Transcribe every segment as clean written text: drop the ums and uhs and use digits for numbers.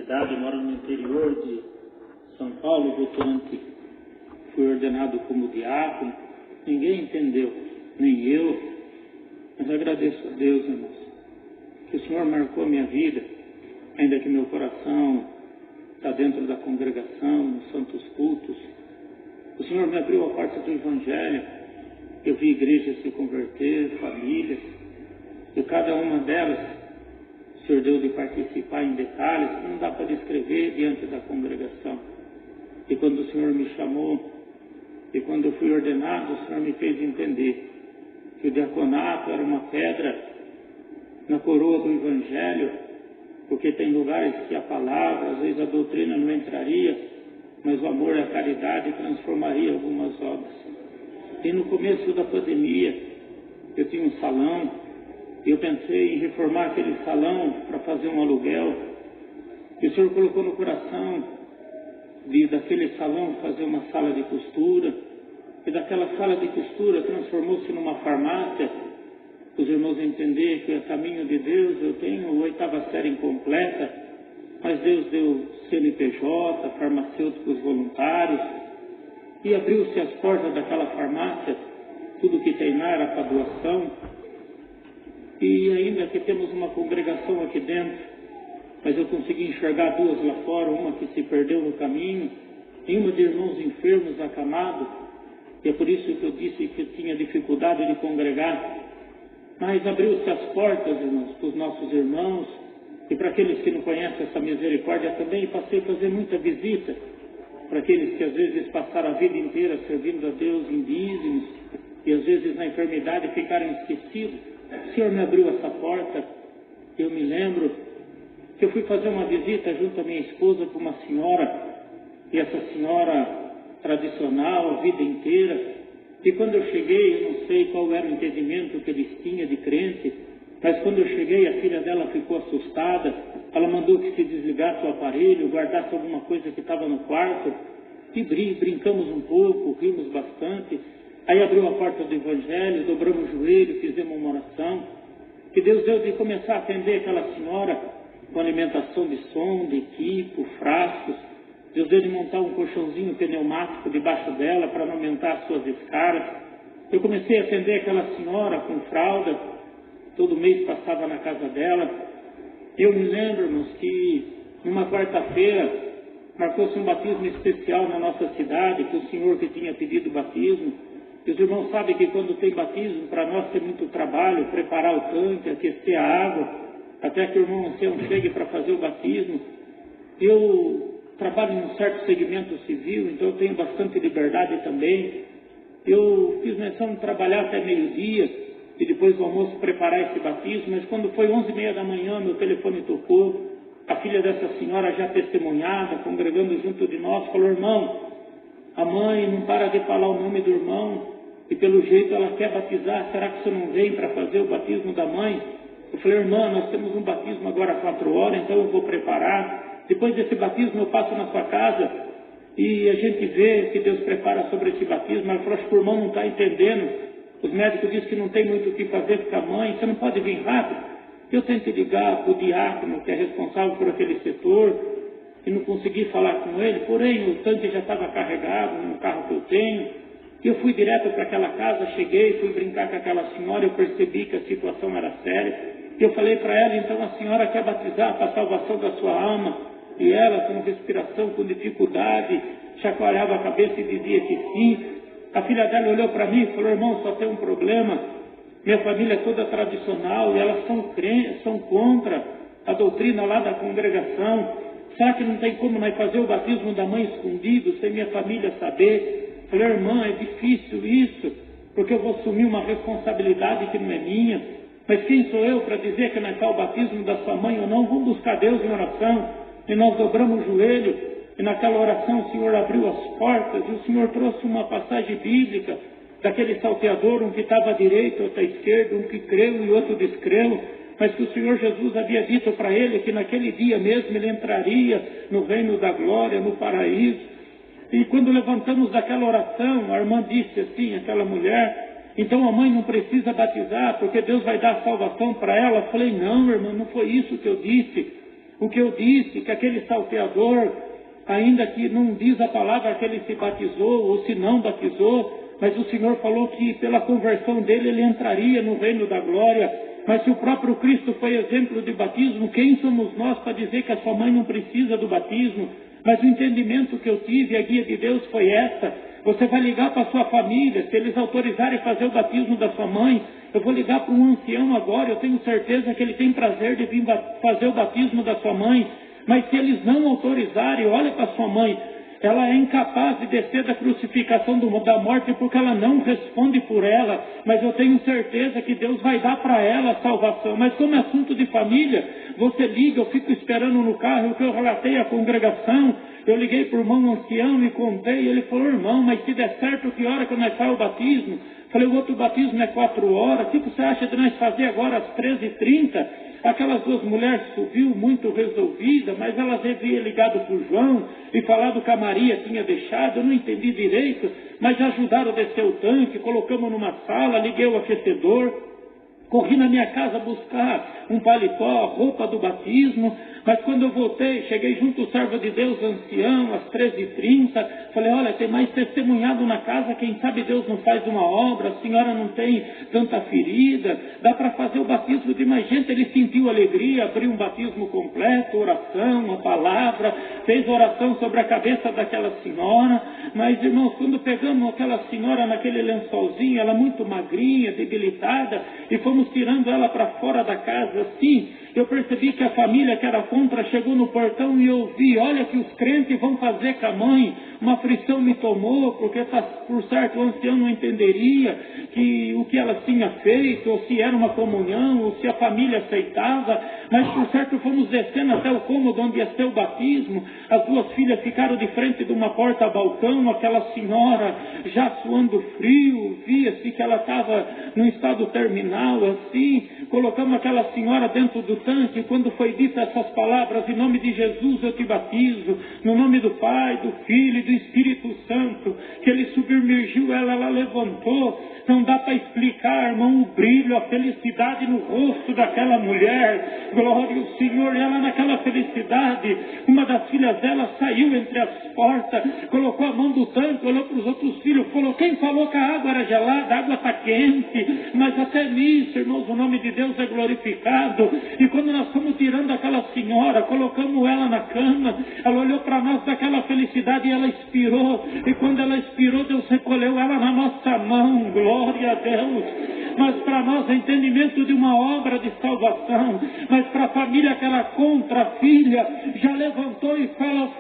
cidade, eu moro no interior de São Paulo, Votorantim. Fui ordenado como diácono. Ninguém entendeu, nem eu, mas agradeço a Deus, irmãos, que o Senhor marcou a minha vida, ainda que meu coração está dentro da congregação, nos santos cultos. O Senhor me abriu a porta do Evangelho. Eu vi igrejas se converter, famílias, e cada uma delas o Senhor deu de participar em detalhes que não dá para descrever diante da congregação. E quando o Senhor me chamou, e quando eu fui ordenado, o Senhor me fez entender que o diaconato era uma pedra na coroa do Evangelho, porque tem lugares que a palavra, às vezes a doutrina não entraria, mas o amor e a caridade transformaria algumas obras. E no começo da pandemia, eu tinha um salão, e eu pensei em reformar aquele salão para fazer um aluguel. E o Senhor colocou no coração daquele salão fazer uma sala de costura, e daquela sala de costura transformou-se numa farmácia. Os irmãos entenderem que é caminho de Deus. Eu tenho a 8ª série incompleta, mas Deus deu CNPJ, farmacêuticos voluntários, e abriu-se as portas daquela farmácia. Tudo que tem lá era para doação, e ainda que temos uma congregação aqui dentro, mas eu consegui enxergar 2 lá fora, uma que se perdeu no caminho, e uma de irmãos enfermos, acamados, e é por isso que eu disse que eu tinha dificuldade de congregar. Mas abriu-se as portas, irmãos, para os nossos irmãos, e para aqueles que não conhecem essa misericórdia também, passei a fazer muita visita, para aqueles que às vezes passaram a vida inteira servindo a Deus em dízimos, e às vezes na enfermidade ficaram esquecidos. O Senhor me abriu essa porta. Eu me lembro que eu fui fazer uma visita junto à minha esposa para uma senhora, e essa senhora tradicional a vida inteira, e quando eu cheguei, eu não sei qual era o entendimento que eles tinham de crente, mas quando eu cheguei, a filha dela ficou assustada. Ela mandou que se desligasse o aparelho, guardasse alguma coisa que estava no quarto, e brincamos um pouco, rimos bastante. Aí abriu a porta do Evangelho, dobramos o joelho, fizemos uma oração, e Deus deu de começar a atender aquela senhora com alimentação de som, de equipo, frascos. Deus deu de montar um colchãozinho pneumático debaixo dela para não aumentar as suas escaras. Eu comecei a atender aquela senhora com fralda, todo mês passava na casa dela. Eu me lembro, irmãos, que numa quarta-feira marcou-se um batismo especial na nossa cidade, que o senhor que tinha pedido batismo. E os irmãos sabem que quando tem batismo, para nós tem muito trabalho, preparar o tanque, aquecer a água, até que o irmão ancião chegue para fazer o batismo. Eu trabalho em um certo segmento civil, então eu tenho bastante liberdade também. Eu fiz menção de trabalhar até meio-dia, e depois do almoço preparar esse batismo, mas quando foi 11h30 da manhã, meu telefone tocou. A filha dessa senhora, já testemunhada, congregando junto de nós, falou: irmão, a mãe não para de falar o nome do irmão, e pelo jeito ela quer batizar, será que você não vem para fazer o batismo da mãe? Eu falei: irmã, nós temos um batismo agora às 4 horas, então eu vou preparar. Depois desse batismo eu passo na sua casa, e a gente vê que Deus prepara sobre esse batismo. Ela falou: acho que o irmão não está entendendo. Os médicos dizem que não tem muito o que fazer com a mãe, você não pode vir rápido? Eu tentei ligar para o diácono, que é responsável por aquele setor, e não consegui falar com ele, porém o tanque já estava carregado no carro que eu tenho. Eu fui direto para aquela casa, cheguei, fui brincar com aquela senhora, eu percebi que a situação era séria. Eu falei para ela: então a senhora quer batizar para a salvação da sua alma? E ela, com respiração, com dificuldade, chacoalhava a cabeça e dizia que sim. A filha dela olhou para mim e falou: irmão, só tem um problema. Minha família é toda tradicional e elas são contra a doutrina lá da congregação. Será que não tem como nós fazer o batismo da mãe escondido, sem minha família saber? Eu falei: irmã, é difícil isso, porque eu vou assumir uma responsabilidade que não é minha. Mas quem sou eu para dizer que não é o batismo da sua mãe ou não? Vamos buscar Deus em oração. E nós dobramos o joelho. E naquela oração o Senhor abriu as portas, e o Senhor trouxe uma passagem bíblica daquele salteador, um que estava à direita, outro à esquerda, um que creu e outro descreu, mas que o Senhor Jesus havia dito para ele que naquele dia mesmo ele entraria no reino da glória, no paraíso. E quando levantamos daquela oração, a irmã disse assim, aquela mulher: então a mãe não precisa batizar, porque Deus vai dar salvação para ela. Eu falei: não, irmã, não foi isso que eu disse. O que eu disse, que aquele salteador, ainda que não diz a palavra que ele se batizou ou se não batizou, mas o Senhor falou que pela conversão dele ele entraria no reino da glória. Mas se o próprio Cristo foi exemplo de batismo, quem somos nós para dizer que a sua mãe não precisa do batismo? Mas o entendimento que eu tive, a guia de Deus foi essa: você vai ligar para a sua família, se eles autorizarem fazer o batismo da sua mãe, eu vou ligar para um ancião agora, eu tenho certeza que ele tem prazer de vir fazer o batismo da sua mãe. Mas se eles não autorizarem, olha para sua mãe, ela é incapaz de descer da crucificação da morte porque ela não responde por ela, mas eu tenho certeza que Deus vai dar para ela a salvação. Mas como é assunto de família, você liga, eu fico esperando no carro, o que eu relatei à congregação, eu liguei para o irmão ancião e contei, ele falou: irmão, mas se der certo, que hora que nós faz o batismo? Falei: o outro batismo é 4 horas, o que você acha de nós fazer agora às 13h30? Aquelas duas mulheres subiu muito resolvida, mas elas haviam ligado para o João e falado que a Maria tinha deixado, eu não entendi direito, mas ajudaram a descer o tanque, colocamos numa sala, liguei o aquecedor, corri na minha casa buscar um paletó, roupa do batismo, mas quando eu voltei, cheguei junto ao servo de Deus, ancião, às 13h30, falei: olha, tem mais testemunhado na casa, quem sabe Deus não faz uma obra, a senhora não tem tanta ferida, dá para fazer o batismo de mais gente. Ele sentiu alegria, abriu um batismo completo, oração, uma palavra, fez oração sobre a cabeça daquela senhora. Mas, irmãos, quando pegamos aquela senhora naquele lençolzinho, ela muito magrinha, debilitada, e fomos tirando ela para fora da casa assim, eu percebi que a família que era contra chegou no portão e eu vi: olha que os crentes vão fazer com a mãe. Uma aflição me tomou, porque por certo o ancião não entenderia o que ela tinha feito, ou se era uma comunhão, ou se a família aceitava. Mas por certo fomos descendo até o cômodo onde ia ser o batismo. As duas filhas ficaram de frente de uma porta-balcão, aquela senhora já suando frio, via-se que ela estava num estado terminal assim. Colocamos aquela senhora dentro do tanque. Quando foi dita essas palavras: em nome de Jesus eu te batizo, no nome do Pai, do Filho e do Espírito Santo, que ele submergiu ela levantou. Não dá para explicar, irmão, o brilho, a felicidade no rosto daquela mulher. Glória ao Senhor. E ela, naquela felicidade, uma das filhas dela saiu entre as portas, colocou a mão do tanque, olhou para os outros filhos, falou: quem falou que a água era gelada? A água está quente. Mas até nisso, irmãos, o nome de Deus é glorificado. E quando nós fomos tirando aquela senhora, colocamos ela na cama, ela olhou para nós daquela felicidade e ela expirou. E quando ela expirou, Deus recolheu ela na nossa mão. Glória a Deus. Mas para nós é entendimento de uma obra de salvação. Mas para a família que era contra a filha, já levantou e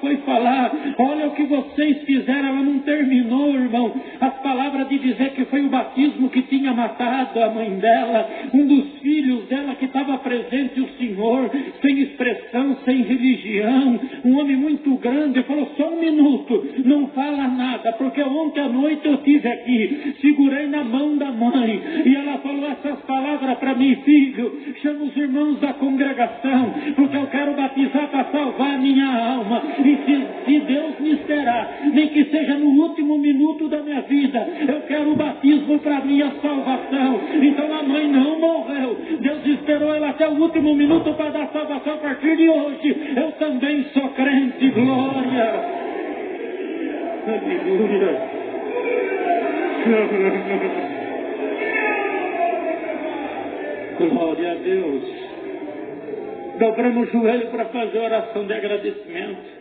foi falar: olha o que vocês fizeram. Ela não terminou, irmão, as palavras de dizer que foi o batismo que tinha matado a mãe dela, um dos filhos dela que estava presente, o Senhor, sem expressão, sem religião, um homem muito grande, falou: só um minuto, não fala nada, porque ontem à noite eu estive aqui, segurei na mão da mãe, e ela falou essas palavras para mim: filho, chama os irmãos da congregação, porque eu quero batizar para salvar a minha alma, e se Deus me esperar, nem que seja no último minuto da minha vida, eu quero o batismo para minha salvação. Então a mãe não morreu, Deus esperou ela até o último minuto para dar salvação. A partir de hoje eu também sou crente. Glória, aleluia. Glória a Deus. Dobramos o joelho para fazer oração de agradecimento.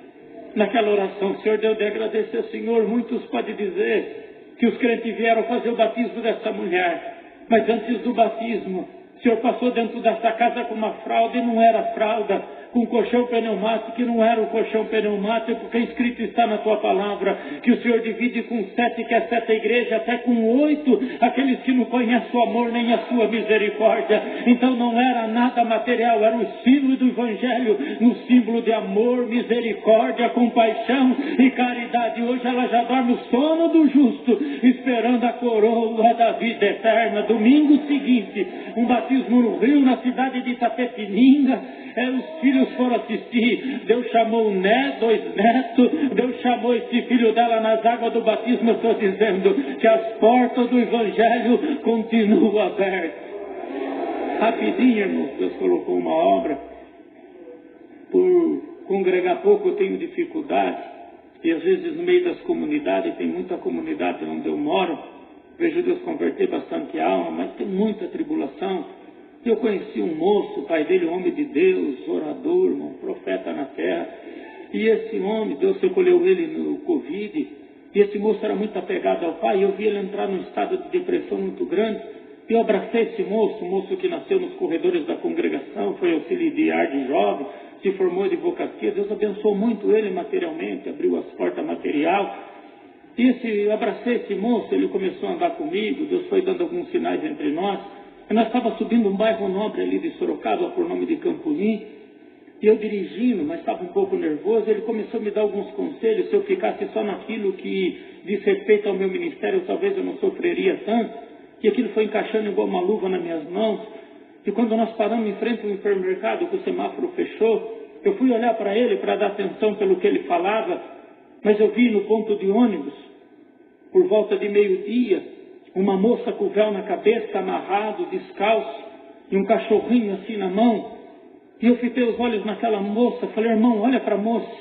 Naquela oração, o Senhor deu de agradecer ao Senhor. Muitos podem dizer que os crentes vieram fazer o batismo dessa mulher, mas antes do batismo, o Senhor passou dentro dessa casa com uma fralda e não era fralda, com um colchão pneumático e não era um colchão pneumático, porque escrito está na tua palavra que o Senhor divide com 7, que é 7 a igreja, até com 8, aqueles que não conhecem o amor nem a sua misericórdia. Então não era nada material, era o símbolo do Evangelho, um símbolo de amor, misericórdia, compaixão e caridade. Hoje ela já dorme o sono do justo, esperando a coroa da vida eterna. Domingo seguinte, um batismo no Rio, na cidade de Itapetininga. Os filhos foram assistir. Deus chamou 2 netos. Deus chamou esse filho dela nas águas do batismo. Eu estou dizendo que as portas do Evangelho continuam abertas. Rapidinho, irmãos, Deus colocou uma obra. por congregar pouco eu tenho dificuldade, e às vezes no meio das comunidades, tem muita comunidade onde eu moro, vejo Deus converter bastante alma, mas tem muita tribulação. Eu conheci um moço, o pai dele, homem de Deus, orador, um profeta na terra, e esse homem, Deus recolheu ele no Covid, e esse moço era muito apegado ao pai, e eu vi ele entrar num estado de depressão muito grande. Eu abracei esse moço, um moço que nasceu nos corredores da congregação, foi auxiliar de jovem, se formou de advocacia. Deus abençoou muito ele materialmente, abriu as portas material. E eu abracei esse moço, ele começou a andar comigo, Deus foi dando alguns sinais entre nós. E nós estávamos subindo um bairro nobre ali de Sorocaba, por nome de Campolim, e eu dirigindo, mas estava um pouco nervoso. Ele começou a me dar alguns conselhos. Se eu ficasse só naquilo que diz respeito ao meu ministério, talvez eu não sofreria tanto. E aquilo foi encaixando igual uma luva nas minhas mãos. E quando nós paramos em frente ao supermercado, que o semáforo fechou, eu fui olhar para ele para dar atenção pelo que ele falava, mas eu vi no ponto de ônibus, por volta de meio-dia, uma moça com o véu na cabeça, amarrado, descalço, e um cachorrinho assim na mão. E eu fitei os olhos naquela moça, falei: irmão, olha para a moça.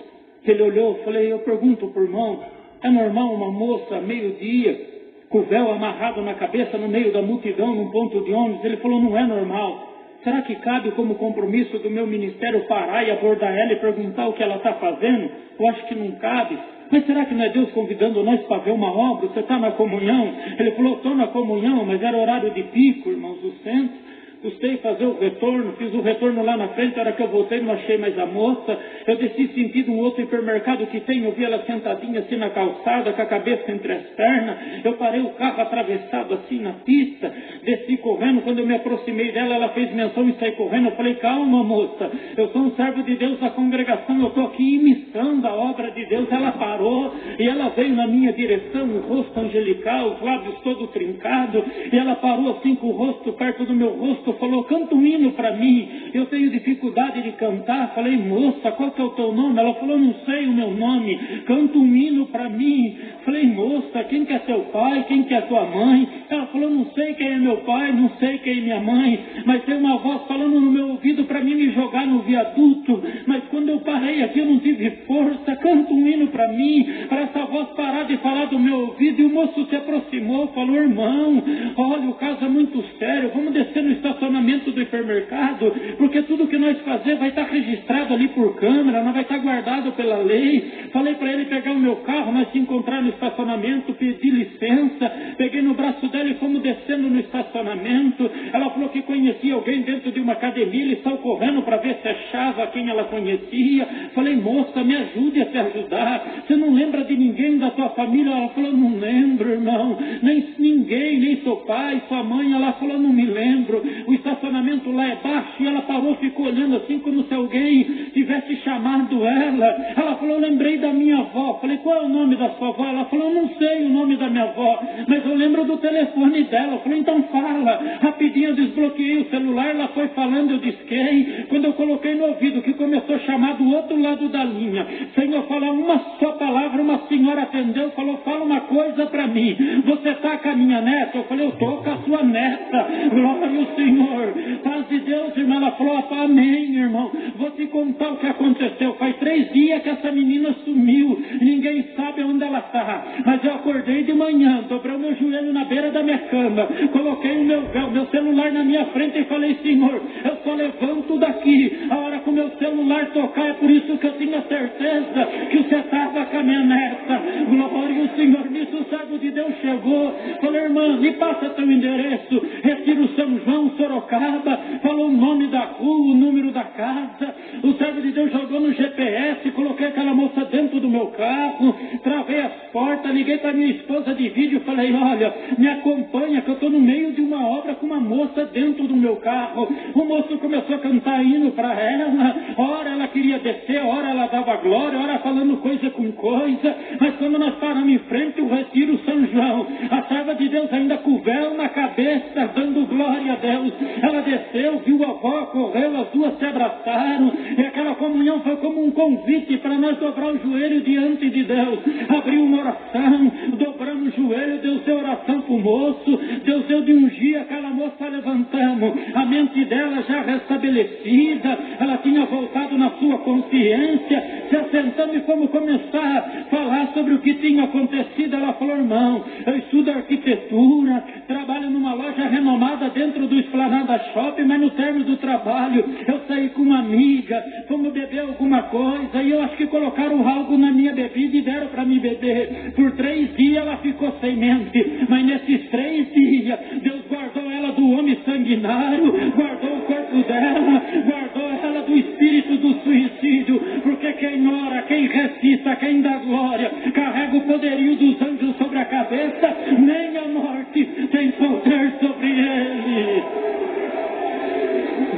Ele olhou, falei: eu pergunto para o irmão, é normal uma moça, meio-dia, com o véu amarrado na cabeça, no meio da multidão, num ponto de ônibus? Ele falou: não é normal. Será que cabe como compromisso do meu ministério parar e abordar ela e perguntar o que ela está fazendo? Eu acho que não cabe. Mas será que não é Deus convidando nós para ver uma obra? Você está na comunhão? Ele falou: estou na comunhão, mas era horário de pico, irmãos, do centro. Custei fazer o retorno, fiz o retorno lá na frente. A hora que eu voltei, não achei mais a moça. Eu desci sentido um outro hipermercado que tem. Eu vi ela sentadinha assim na calçada, com a cabeça entre as pernas. Eu parei o carro atravessado assim na pista, desci correndo. Quando eu me aproximei dela, ela fez menção e saí correndo. Eu falei: calma, moça, eu sou um servo de Deus da congregação, eu estou aqui imitando a obra de Deus. Ela parou e ela veio na minha direção, o rosto angelical, os lábios todo trincado, e ela parou assim com o rosto perto do meu rosto. Falou: canta um hino para mim, eu tenho dificuldade de cantar. Falei: moça, qual que é o teu nome? Ela falou: não sei o meu nome, canta um hino para mim. Falei: moça, quem que é teu pai, quem que é tua mãe? Ela falou: não sei quem é meu pai, não sei quem é minha mãe, mas tem uma voz falando no meu ouvido para mim me jogar no viaduto, mas quando eu parei aqui eu não tive força. Canta um hino para mim, para essa voz parar de falar do meu ouvido. E o moço se aproximou, falou: irmão, olha, o caso é muito sério, vamos descer no estacionamento do hipermercado, porque tudo que nós fazer vai estar registrado ali por câmera, não vai estar guardado pela lei. Falei para ele pegar o meu carro, nós se encontrar no estacionamento, pedi licença, peguei no braço dela e fomos descendo no estacionamento. Ela falou que conhecia alguém dentro de uma academia, ele saiu correndo para ver se achava quem ela conhecia. Falei: moça, me ajude a te ajudar, você não lembra de ninguém da tua família? Ela falou: não lembro, irmão, nem ninguém, nem seu pai, sua mãe. Ela falou: não me lembro. O estacionamento lá é baixo. E ela parou, ficou olhando assim como se alguém tivesse chamado ela. Ela falou: eu lembrei da minha avó. Falei: qual é o nome da sua avó? Ela falou: eu não sei o nome da minha avó, mas eu lembro do telefone dela. Eu falei: então fala. Rapidinho eu desbloqueei o celular, ela foi falando, eu disquei. Quando eu coloquei no ouvido, que começou a chamar do outro lado da linha, sem eu falar uma só palavra, uma senhora atendeu, falou: fala uma coisa para mim, você está com a minha neta? Eu falei: eu estou com a sua neta. Glória ao Senhor, paz de Deus, irmão. Ela falou: amém, irmão. Vou te contar o que aconteceu. Faz 3 dias que essa menina sumiu, ninguém sabe onde ela está, mas eu acordei de manhã, dobrei o meu joelho na beira da minha cama, coloquei o meu celular na minha frente e falei: Senhor, eu só levanto daqui a hora que o meu celular tocar. É por isso que eu tinha certeza que você estava com a minha neta. Glória ao Senhor. Nisso o servo de Deus chegou, falou: irmã, me passa teu endereço, Retiro São João, Sorocaba. Falou o nome da rua, o número da casa. O servo de Deus jogou no GPS, coloquei aquela moça dentro do meu carro, travei as portas, liguei para minha esposa de vídeo e falei: olha, me acompanha que eu estou no meio de uma obra com uma moça dentro do meu carro. O moço começou a cantar hino para ela, ora ela queria descer, ora ela dava glória, ora falando coisa com coisa, mas quando nós paramos em frente ao Retiro São João. A serva de Deus ainda com o véu na cabeça, dando glória a Deus. Ela desceu, viu a avó, correu, as duas se abraçaram. E aquela comunhão foi como um convite para nós dobrar o joelho diante de Deus. Abriu uma oração, dobramos o joelho, Deus deu oração para o moço, Deus deu de ungir aquela moça, levantamos. A mente dela já restabelecida, ela tinha voltado na sua consciência, se assentamos e fomos começar a falar sobre o que tinha acontecido. Ela falou: irmão, eu estudo arquitetura, trabalho numa loja renomada dentro do Esplanada Shopping, mas no término do trabalho eu saí com uma amiga, fomos beber alguma coisa, e eu acho que colocaram algo na minha bebida e deram para mim beber. Por 3 dias ela ficou sem mente, mas nesses 3 dias Deus guardou ela do homem sanguinário, guardou o corpo dela, guardou ela do espírito do suicídio, porque quem ora, quem recita, quem dá glória, carrega o poderio dos anjos sobre a cabeça, nem a morte tem poder sobre ele.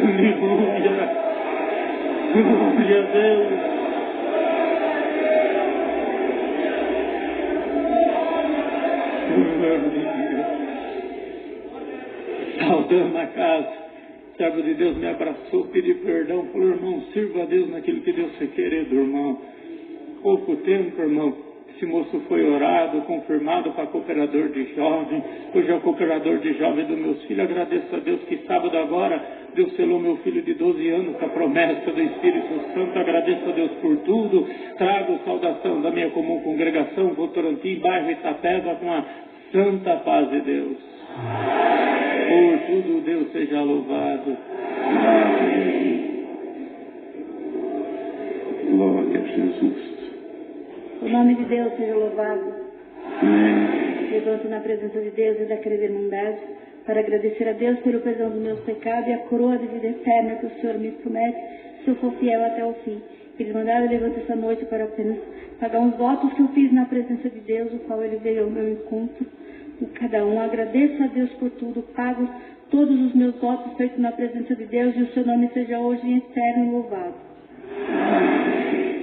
Aleluia, glória a Deus. Saudando a casa, o servo de Deus me abraçou, pediu perdão, falou: irmão, sirva a Deus naquilo que Deus foi querido, irmão. Pouco tempo, irmão, esse moço foi orado, confirmado para cooperador de jovem. Hoje é o cooperador de jovem dos meus filhos. Agradeço a Deus que sábado agora Deus selou meu filho de 12 anos com a promessa do Espírito Santo. Agradeço a Deus por tudo. Trago saudação da minha comum congregação, Votorantim, bairro Itapeva, com a santa paz de Deus. Por tudo Deus seja louvado. Amém. Glória a Jesus. O nome de Deus seja louvado. Amém. Levanto na presença de Deus e da credibilidade para agradecer a Deus pelo perdão dos meus pecados e a coroa de vida eterna que o Senhor me promete se eu for fiel até o fim. Eles mandaram, eu levanto essa noite para apenas pagar uns votos que eu fiz na presença de Deus, o qual Ele veio ao meu encontro. E cada um, agradeço a Deus por tudo, pago todos os meus votos feitos na presença de Deus, e o seu nome seja hoje em eterno louvado. Amém.